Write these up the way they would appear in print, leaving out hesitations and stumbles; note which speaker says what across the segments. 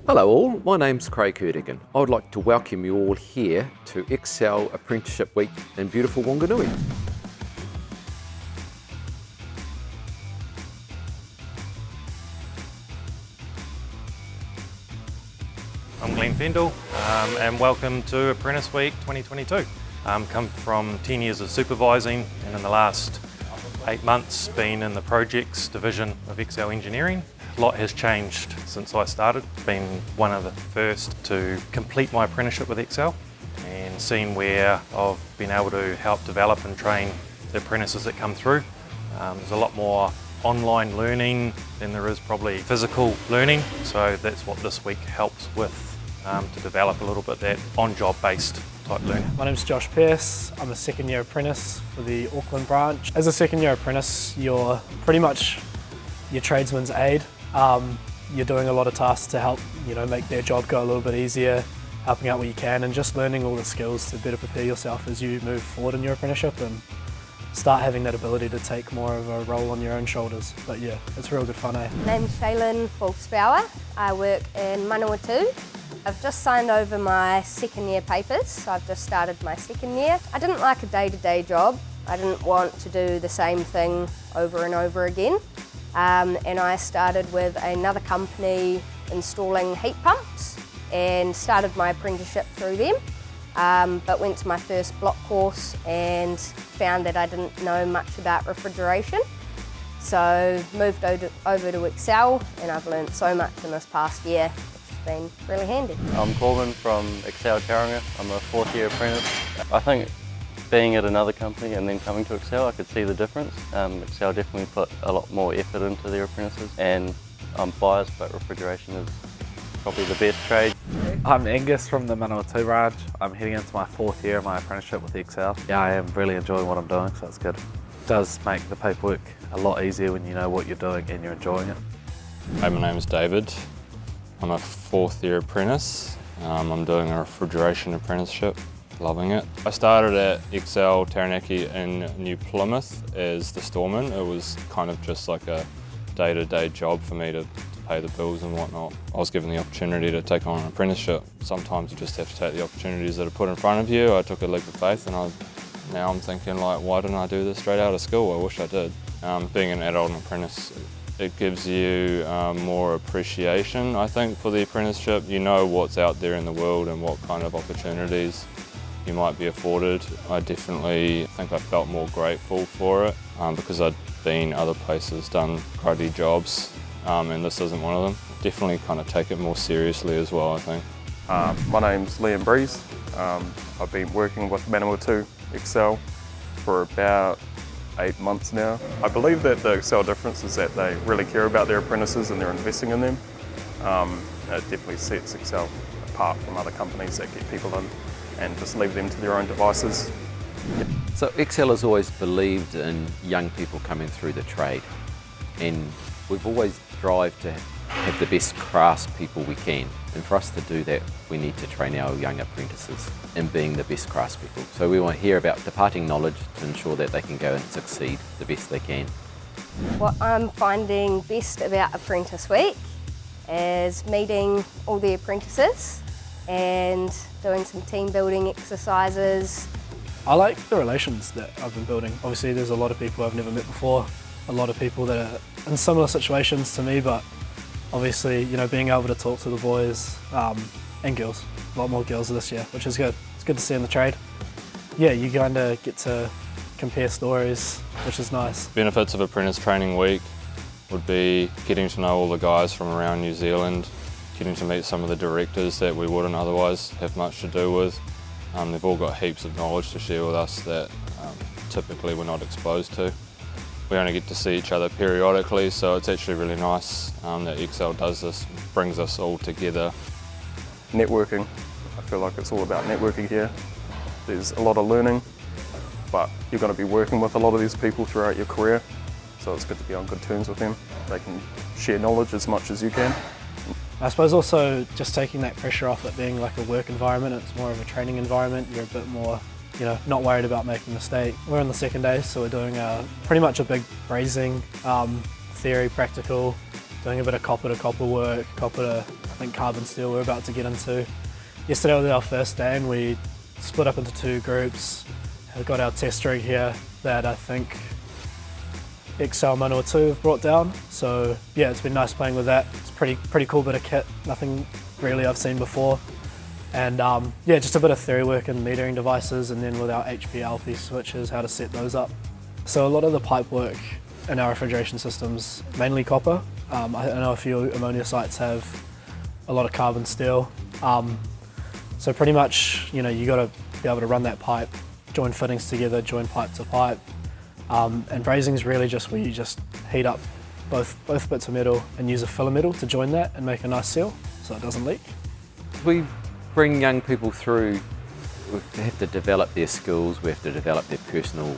Speaker 1: Hello all, my name's Craig Hurdigan. I would like to welcome you all here to Excel Apprenticeship Week in beautiful Wanganui.
Speaker 2: I'm Glenn Fendel and welcome to Apprentice Week 2022. Come from 10 years of supervising and in the last 8 months been in the projects division of Excel Engineering. A lot has changed since I started. Been one of the first to complete my apprenticeship with Excel and seen where I've been able to help develop and train the apprentices that come through. There's a lot more online learning than there is probably physical learning, so that's what this week helps with, to develop a little bit that on-job based type learning.
Speaker 3: My name's Josh Pearce. I'm a second year apprentice for the Auckland branch. As a second year apprentice, you're pretty much your tradesman's aide. You're doing a lot of tasks to help, make their job go a little bit easier, helping out where you can, and just learning all the skills to better prepare yourself as you move forward in your apprenticeship and start having that ability to take more of a role on your own shoulders. But yeah, it's real good fun, eh?
Speaker 4: My name's Shaylin Fulksbauer. I work in Manawatu. I've just signed over my second year papers, so I've just started my second year. I didn't like a day-to-day job. I didn't want to do the same thing over and over again. And I started with another company installing heat pumps and started my apprenticeship through them. But went to my first block course and found that I didn't know much about refrigeration. So moved over to Excel, and I've learned so much in this past year, which has been really handy.
Speaker 5: I'm Corbin from Excel Tauranga. I'm a fourth year apprentice. I think being at another company and then coming to Excel, I could see the difference. Excel definitely put a lot more effort into their apprentices, and I'm biased, but refrigeration is probably the best trade.
Speaker 6: I'm Angus from the Manawatu branch. I'm heading into my fourth year of my apprenticeship with Excel. Yeah, I am really enjoying what I'm doing, so it's good. It does make the paperwork a lot easier when you know what you're doing and you're enjoying it.
Speaker 7: Hi, my name is David. I'm a fourth year apprentice. I'm doing a refrigeration apprenticeship. Loving it. I started at Excel Taranaki in New Plymouth as the storeman. It was kind of just like a day-to-day job for me to pay the bills and whatnot. I was given the opportunity to take on an apprenticeship. Sometimes you just have to take the opportunities that are put in front of you. I took a leap of faith, and now I'm thinking, like, why didn't I do this straight out of school? I wish I did. Being an adult apprentice, it gives you more appreciation, I think, for the apprenticeship. You know what's out there in the world and what kind of opportunities you might be afforded. I definitely think I felt more grateful for it because I'd been other places, done cruddy jobs, and this isn't one of them. Definitely kind of take it more seriously as well, I think.
Speaker 8: My name's Liam Breeze. I've been working with Manawatu Excel for about 8 months now. I believe that the Excel difference is that they really care about their apprentices and they're investing in them. It definitely sets Excel apart from other companies that get people in and just leave them to their own devices.
Speaker 1: So Excel has always believed in young people coming through the trade, and we've always strived to have the best craftspeople we can. And for us to do that, we need to train our young apprentices in being the best craftspeople. So we want to hear about departing knowledge to ensure that they can go and succeed the best they can.
Speaker 4: What I'm finding best about Apprentice Week is meeting all the apprentices and doing some team building exercises.
Speaker 3: I like the relations that I've been building. Obviously there's a lot of people I've never met before, a lot of people that are in similar situations to me, but obviously, being able to talk to the boys and girls, a lot more girls this year, which is good. It's good to see in the trade. Yeah, you kind of get to compare stories, which is nice.
Speaker 7: Benefits of Apprentice Training Week would be getting to know all the guys from around New Zealand, getting to meet some of the directors that we wouldn't otherwise have much to do with. They've all got heaps of knowledge to share with us that typically we're not exposed to. We only get to see each other periodically, so it's actually really nice that Excel does this, brings us all together.
Speaker 8: Networking. I feel like it's all about networking here. There's a lot of learning, but you're going to be working with a lot of these people throughout your career, so it's good to be on good terms with them. They can share knowledge as much as you can.
Speaker 3: I suppose also just taking that pressure off it being like a work environment, it's more of a training environment. You're a bit more, not worried about making a mistake. We're on the second day, so we're doing pretty much a big brazing, theory, practical, doing a bit of copper to copper work, copper to, I think, carbon steel we're about to get into. Yesterday was our first day and we split up into 2 groups. We've got our test rig here that I think Excel Manawa 2 have brought down. So yeah, it's been nice playing with that. It's pretty cool bit of kit, nothing really I've seen before. And yeah, just a bit of theory work in metering devices, and then with our HP-LP switches, how to set those up. So a lot of the pipe work in our refrigeration systems, mainly copper. I know a few ammonia sites have a lot of carbon steel. So pretty much, you got to be able to run that pipe, join fittings together, join pipe to pipe. And brazing is really just where you just heat up both bits of metal and use a filler metal to join that and make a nice seal so it doesn't leak.
Speaker 1: We bring young people through, we have to develop their skills, we have to develop their personal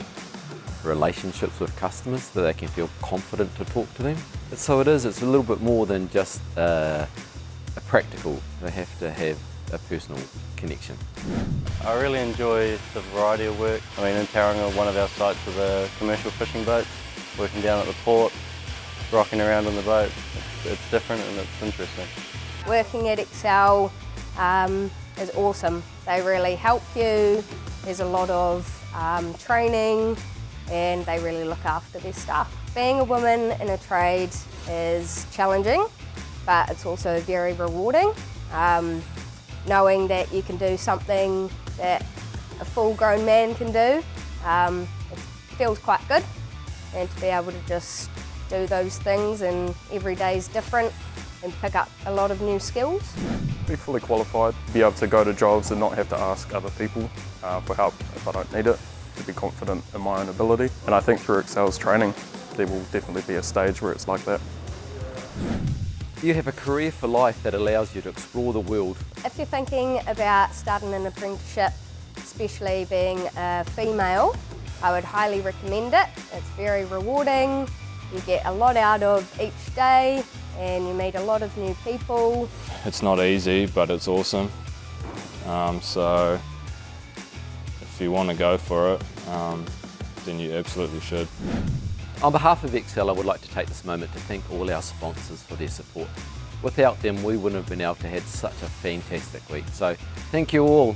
Speaker 1: relationships with customers so they can feel confident to talk to them. So it's a little bit more than just a practical, they have to have a personal connection.
Speaker 5: I really enjoy the variety of work. I mean, in Tauranga, one of our sites is a commercial fishing boat, working down at the port, rocking around on the boat. It's different and it's interesting.
Speaker 4: Working at Excel is awesome. They really help you. There's a lot of training and they really look after their staff. Being a woman in a trade is challenging, but it's also very rewarding. Knowing that you can do something that a full-grown man can do, it feels quite good. And to be able to just do those things, and every day is different, and pick up a lot of new skills.
Speaker 8: Be fully qualified, be able to go to jobs and not have to ask other people for help if I don't need it, to be confident in my own ability. And I think through Excel's training, there will definitely be a stage where it's like that.
Speaker 1: You have a career for life that allows you to explore the world.
Speaker 4: If you're thinking about starting an apprenticeship, especially being a female, I would highly recommend it. It's very rewarding, you get a lot out of each day and you meet a lot of new people.
Speaker 7: It's not easy, but it's awesome. So if you want to go for it, then you absolutely should.
Speaker 1: On behalf of Excel, I would like to take this moment to thank all our sponsors for their support. Without them, we wouldn't have been able to have such a fantastic week. So thank you all.